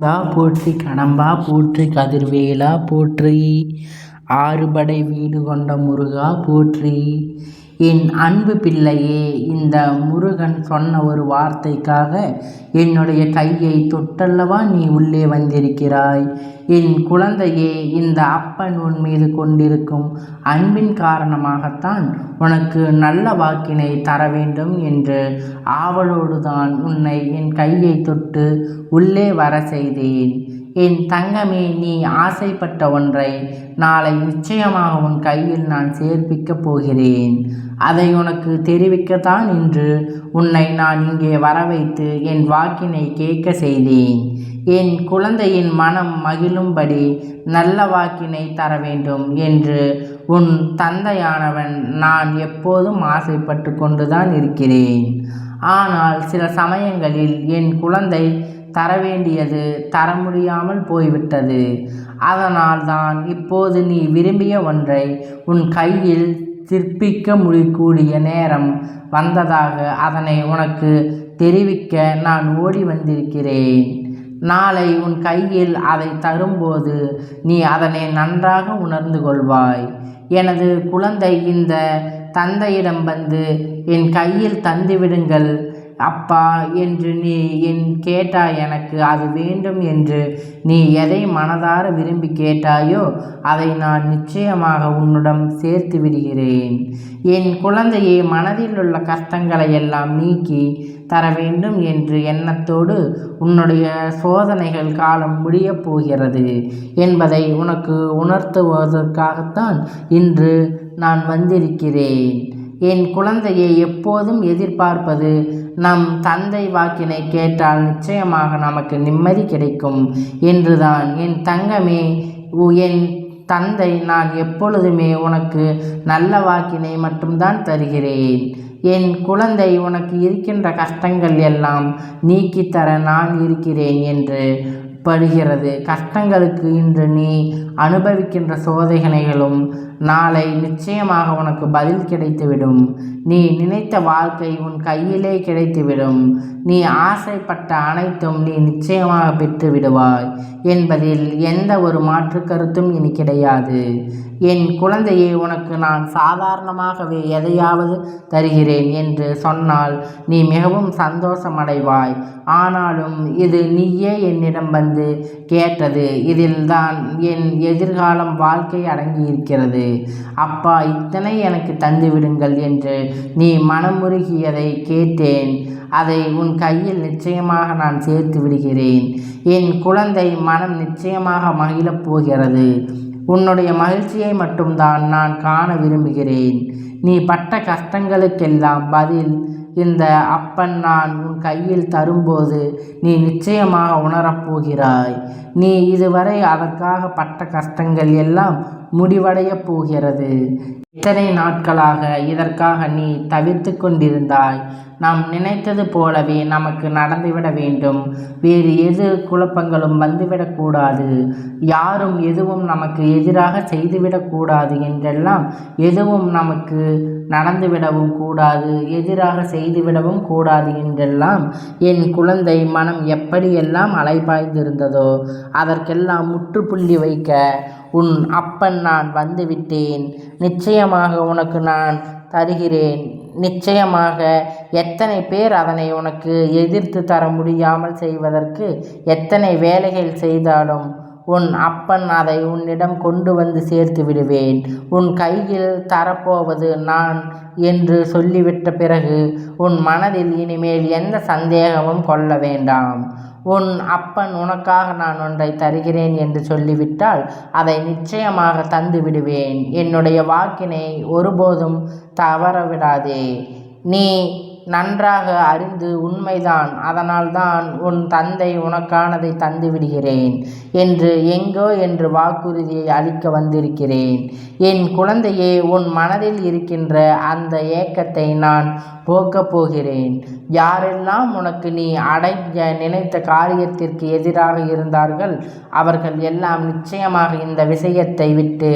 போற்றி கடம்பா போற்றி கதிர்வேலா போற்றி ஆறுபடை வீடு கொண்ட முருகா போற்றி. என் அன்பு பிள்ளையே, இந்த முருகன் சொன்ன ஒரு வார்த்தைக்காக என்னுடைய கையை தொட்டல்லவா நீ உள்ளே வந்திருக்கிறாய். என் குழந்தையே, இந்த அப்பன் உன் மீது கொண்டிருக்கும் அன்பின் காரணமாகத்தான் உனக்கு நல்ல வாக்கினை தர வேண்டும் என்று ஆவலோடு தான் உன்னை என் கையை தொட்டு உள்ளே வர செய்தேன். என் தங்கமே, நீ ஆசைப்பட்ட ஒன்றை நாளை நிச்சயமாக உன் கையில் நான் சேர்ப்பிக்கப் போகிறேன். அதை உனக்கு தெரிவிக்கத்தான் இன்று உன்னை நான் இங்கே வர வைத்து என் வாக்கினை கேட்க செய்தேன். என் குழந்தையின் மனம் மகிழும்படி நல்ல வாக்கினை தர வேண்டும் என்று உன் தந்தையானவன் நான் எப்போதும் ஆசைப்பட்டு கொண்டுதான் இருக்கிறேன். ஆனால் சில சமயங்களில் என் குழந்தை தர வேண்டியது தர முடியாமல் போய்விட்டது. அதனால் தான் இப்போது நீ விரும்பிய ஒன்றை உன் கையில் சிற்பிக்க முடியக்கூடிய நேரம் வந்ததாக அதனை உனக்கு தெரிவிக்க நான் ஓடி வந்திருக்கிறேன். நாளை உன் கையில் அதை தரும்போது நீ அதனை நன்றாக உணர்ந்து கொள்வாய். எனது குழந்தை, இந்த தந்தையிடம் வந்து என் கையில் தந்துவிடுங்கள் அப்பா என்று நீ கேட்டாய். எனக்கு அது வேண்டும் என்று நீ எதை மனதார விரும்பி கேட்டாயோ அதை நான் நிச்சயமாக உன்னிடம் சேர்த்து விடுகிறேன். என் குழந்தையை, மனதில் உள்ள கஷ்டங்களை எல்லாம் நீக்கி தர வேண்டும் என்று எண்ணத்தோடு உன்னுடைய சோதனைகள் காலம் முடியப் போகிறது என்பதை உனக்கு உணர்த்துவதற்காகத்தான் இன்று நான் வந்திருக்கிறேன். என் குழந்தையை, எப்போதும் எதிர்பார்ப்பது நம் தந்தை வாக்கினை கேட்டால் நிச்சயமாக நமக்கு நிம்மதி கிடைக்கும் என்றுதான். என் தங்கமே, என் தந்தை நான் எப்பொழுதுமே உனக்கு நல்ல வாக்கினை மட்டும்தான் தருகிறேன். என் குழந்தை, உனக்கு இருக்கின்ற கஷ்டங்கள் எல்லாம் நீக்கித்தர நான் இருக்கிறேன் என்று படுகிறது. கஷ்டங்களுக்கு இன்று நீ அனுபவிக்கின்ற சோதனைகளும் நாளை நிச்சயமாக உனக்கு பதில் கிடைத்துவிடும். நீ நினைத்த வாழ்க்கை உன் கையிலே கிடைத்துவிடும். நீ ஆசைப்பட்ட அனைத்தும் நீ நிச்சயமாக பெற்று விடுவாய் என்பதில் எந்த ஒரு மாற்று கருத்தும் இனி கிடையாது. என் குழந்தையை, உனக்கு நான் சாதாரணமாகவே எதையாவது தருகிறேன் என்று சொன்னால் நீ மிகவும் சந்தோஷமடைவாய். ஆனாலும் இது நீயே என்னிடம் வந்து கேட்டது. இதில் தான் என் எதிர்காலம் வாழ்க்கை அடங்கியிருக்கிறது. அப்பா, இத்தனை எனக்கு தந்துவிடுங்கள் என்று நீ மனமுருகியதை கேட்டேன். அதை உன் கையில் நிச்சயமாக நான் சேர்த்து விடுகிறேன். என் குழந்தை மனம் நிச்சயமாக மகிழப் போகிறது. உன்னுடைய மகிழ்ச்சியை மட்டும்தான் நான் காண விரும்புகிறேன். நீ பட்ட கஷ்டங்களுக்கெல்லாம் பதில் இந்த அப்பன் நான் உன் கையில் தரும்போது நீ நிச்சயமாக உணரப்போகிறாய். நீ இதுவரை அதற்காக பட்ட கஷ்டங்கள் எல்லாம் முடிவடையப் போகிறது. இத்தனை நாட்களாக இதற்காக நீ தவித்து கொண்டிருந்தாய். நாம் நினைத்தது போலவே நமக்கு நடந்துவிட வேண்டும். வேறு எது குழப்பங்களும் வந்துவிடக்கூடாது. யாரும் எதுவும் நமக்கு எதிராக செய்துவிடக்கூடாது என்றெல்லாம் எதுவும் நமக்கு நடந்துவிடவும் கூடாது, எதிராக செய்துவிடவும் கூடாது என்றெல்லாம் என் குழந்தை மனம் எப்படியெல்லாம் அலைபாய்ந்திருந்ததோ அதற்கெல்லாம் முற்றுப்புள்ளி வைக்க உன் அப்பன் நான் வந்துவிட்டேன். நிச்சயமாக உனக்கு நான் தருகிறேன். நிச்சயமாக எத்தனை பேர் அதனை உனக்கு எதிர்த்து தர முடியாமல் செய்வதற்கு எத்தனை வேலைகள் செய்தாலும் உன் அப்பன் அதை உன்னிடம் கொண்டு வந்து சேர்த்து விடுவேன். உன் கையில் தரப்போவது நான் என்று சொல்லிவிட்ட பிறகு உன் மனதில் இனிமேல் எந்த சந்தேகமும் கொள்ள வேண்டாம். உன் அப்பன் உனக்காக நான் ஒன்றை தருகிறேன் என்று சொல்லிவிட்டால் அதை நிச்சயமாக தந்து விடுவேன். என்னுடைய வாக்கினை ஒருபோதும் தவறவிடாதே. நீ நன்றாக அறிந்து உண்மைதான், அதனால்தான் உன் தந்தை உனக்கானதை தந்து விடுகிறேன் என்று எங்கோ என்று வாக்குறுதியை அளிக்க வந்திருக்கிறேன். என் குழந்தையே, உன் மனதில் இருக்கின்ற அந்த ஏக்கத்தை நான் போக்கப் போகிறேன். யாரெல்லாம் உனக்கு நீ அடைய நினைத்த காரியத்திற்கு எதிராக இருந்தார்கள் அவர்கள் எல்லாம் நிச்சயமாக இந்த விஷயத்தை விட்டு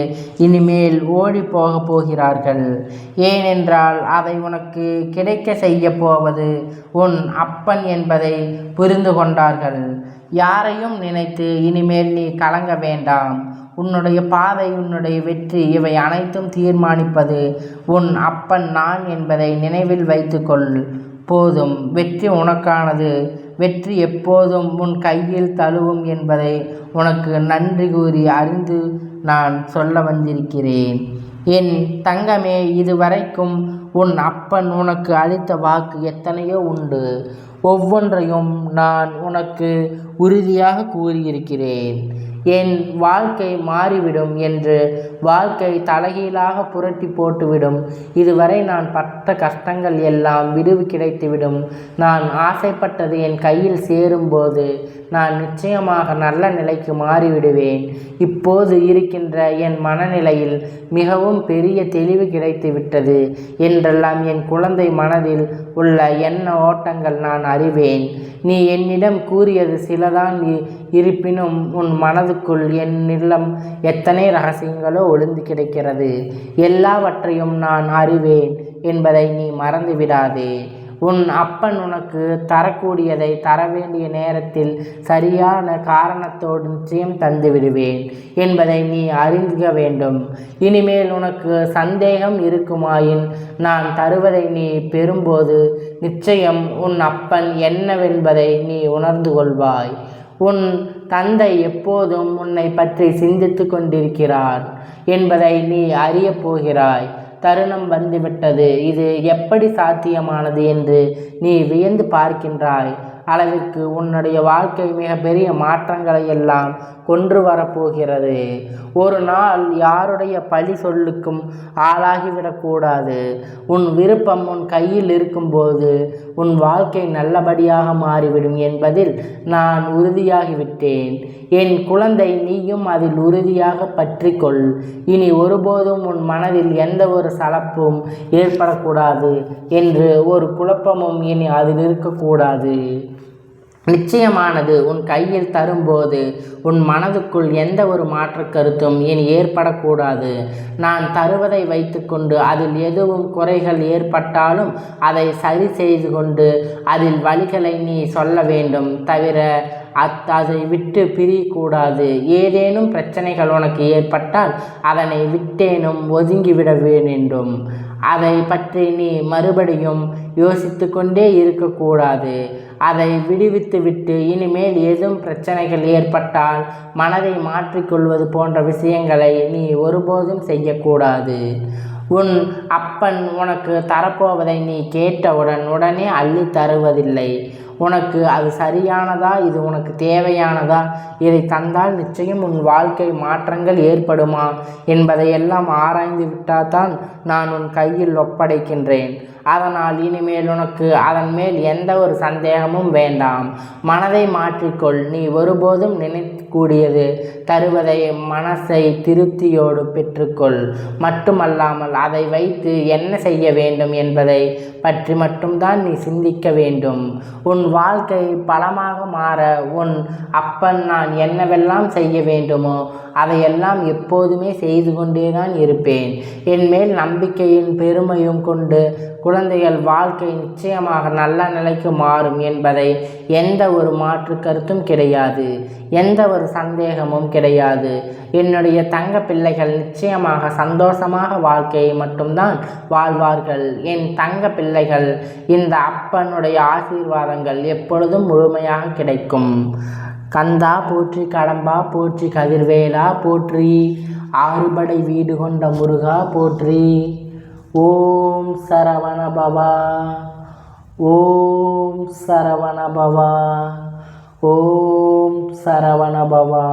இனிமேல் ஓடி போகப் போகிறார்கள். ஏனென்றால் அதை உனக்கு கிடைக்க செய்ய போவது உன் அப்பன் என்பதை புரிந்து கொண்டார்கள். யாரையும் நினைத்து இனிமேல் நீ கலங்க வேண்டாம். உன்னுடைய பாதை, உன்னுடைய வெற்றி, இவை அனைத்தும் தீர்மானிப்பது உன் அப்பன் நான் என்பதை நினைவில் வைத்துக்கொள். போதும், வெற்றி உனக்கானது. வெற்றி எப்போதும் உன் கையில் தழுவும் என்பதை உனக்கு நன்றி கூறி அறிந்து நான் சொல்ல வந்திருக்கிறேன். என் தங்கமே, இதுவரைக்கும் உன் அப்பன் உனக்கு அளித்த வாக்கு எத்தனையோ உண்டு. ஒவ்வொன்றையும் நான் உனக்கு உறுதியாக கூறியிருக்கிறேன். என் வாழ்க்கை மாறிவிடும் என்று வாழ்க்கை தலைகீழாக புரட்டி போட்டுவிடும். இதுவரை நான் பட்ட கஷ்டங்கள் எல்லாம் விடுவு கிடைத்துவிடும். நான் ஆசைப்பட்டது என் கையில் சேரும்போது நான் நிச்சயமாக நல்ல நிலைக்கு மாறிவிடுவேன். இப்போது இருக்கின்ற என் மனநிலையில் மிகவும் பெரிய தெளிவு கிடைத்து விட்டது என்றெல்லாம் என் குழந்தை மனதில் உள்ள எண்ண ஓட்டங்கள் நான் அறிவேன். நீ என்னிடம் கூறியது சிலதான் இருப்பினும் உன் மனதுக்குள் என்னிடம் எத்தனை ரகசியங்களோ ஒளிந்து கிடக்கிறது. எல்லாவற்றையும் நான் அறிவேன் என்பதை நீ மறந்து விடாதே. உன் அப்பன் உனக்கு தரக்கூடியதை தர வேண்டிய நேரத்தில் சரியான காரணத்தோடு நிச்சயம் தந்து விடுவேன் என்பதை நீ அறிந்துக வேண்டும். இனிமேல் உனக்கு சந்தேகம் இருக்குமாயின் நான் தருவதை நீ பெறும்போது நிச்சயம் உன் அப்பன் என்னவென்பதை நீ உணர்ந்து கொள்வாய். உன் தந்தை எப்போதும் உன்னை பற்றி சிந்தித்து கொண்டிருக்கிறார் என்பதை நீ அறியப் போகிறாய். தருணம் வந்துவிட்டது. இது எப்படி சாத்தியமானது என்று நீ வியந்து பார்க்கின்றாய் அளவிற்கு உன்னுடைய வாழ்க்கை மிகப்பெரிய மாற்றங்களை எல்லாம் கொண்டு வரப்போகிறது. ஒரு நாள் யாருடைய பழி சொல்லுக்கும் ஆளாகிவிடக்கூடாது. உன் விருப்பம் உன் கையில் இருக்கும்போது உன் வாழ்க்கை நல்லபடியாக மாறிவிடும் என்பதில் நான் உறுதியாகிவிட்டேன். என் குழந்தை, நீயும் அதில் உறுதியாக பற்றிக்கொள். இனி ஒருபோதும் உன் மனதில் எந்த ஒரு சலப்பும் ஏற்படக்கூடாது என்று ஒரு குழப்பமும் இனி அதில் இருக்கக்கூடாது. நிச்சயமானது உன் கையில் தரும்போது உன் மனதுக்குள் எந்த ஒரு மாற்று கருத்தும் இனி ஏற்படக்கூடாது. நான் தருவதை வைத்துக்கொண்டு அதில் எதுவும் குறைகள் ஏற்பட்டாலும் அதை சரி செய்து கொண்டு அதில் வழிகளை நீ சொல்ல வேண்டும். தவிர அதை விட்டு பிரியக்கூடாது. ஏதேனும் பிரச்சனைகள் உனக்கு ஏற்பட்டால் அதனை விட்டேனும் ஒதுங்கிவிட வேண்டும். அதை பற்றி நீ மறுபடியும் யோசித்து கொண்டே இருக்கக்கூடாது. அதை விடுவித்துவிட்டு இனிமேல் ஏதும் பிரச்சனைகள் ஏற்பட்டால் மனதை மாற்றிக்கொள்வது போன்ற விஷயங்களை நீ ஒருபோதும் செய்யக்கூடாது. உன் அப்பன் உனக்கு தரப்போவதை நீ கேட்டவுடன் உடனே அள்ளி தருவதில்லை. உனக்கு அது சரியானதா, இது உனக்கு தேவையானதா, இதை தந்தால் நிச்சயம் உன் வாழ்க்கை மாற்றங்கள் ஏற்படுமா என்பதையெல்லாம் ஆராய்ந்து விட்டால்தான் நான் உன் கையில் ஒப்படைக்கின்றேன். அதனால் இனிமேல் உனக்கு அதன் மேல் எந்த ஒரு சந்தேகமும் வேண்டாம். மனதை மாற்றிக்கொள். நீ ஒருபோதும் நினைக்கக்கூடியது தருவதை மனசை திருப்தியோடு பெற்றுக்கொள். மட்டுமல்லாமல் அதை வைத்து என்ன செய்ய வேண்டும் என்பதை பற்றி மட்டும்தான் நீ சிந்திக்க வேண்டும். உன் வாழ்க்கை பலமாக மாற உன் அப்பன் நான் என்னவெல்லாம் செய்ய வேண்டுமோ அதையெல்லாம் எப்போதுமே செய்து கொண்டேதான் இருப்பேன். என் மேல் நம்பிக்கையின் பெருமையும் கொண்டு குழந்தைகள் வாழ்க்கை நிச்சயமாக நல்ல நிலைக்கு மாறும் என்பதை எந்த ஒரு மாற்று கருத்தும் கிடையாது. எந்த ஒரு சந்தேகமும் கிடையாது. என்னுடைய தங்க பிள்ளைகள் நிச்சயமாக சந்தோஷமாக வாழ்க்கையை மட்டும்தான் வாழ்வார்கள். என் தங்க பிள்ளைகள், இந்த அப்பனுடைய ஆசீர்வாதங்கள் எப்பொழுதும் முழுமையாக கிடைக்கும். கந்தா போற்றி, கடம்பா போற்றி, கதிர்வேலா போற்றி, ஆறுபடை வீடு கொண்ட முருகா போற்றி. ஓம் சரவண பவா, ஓம் சரவண பவா, ஓம் சரவண பவா.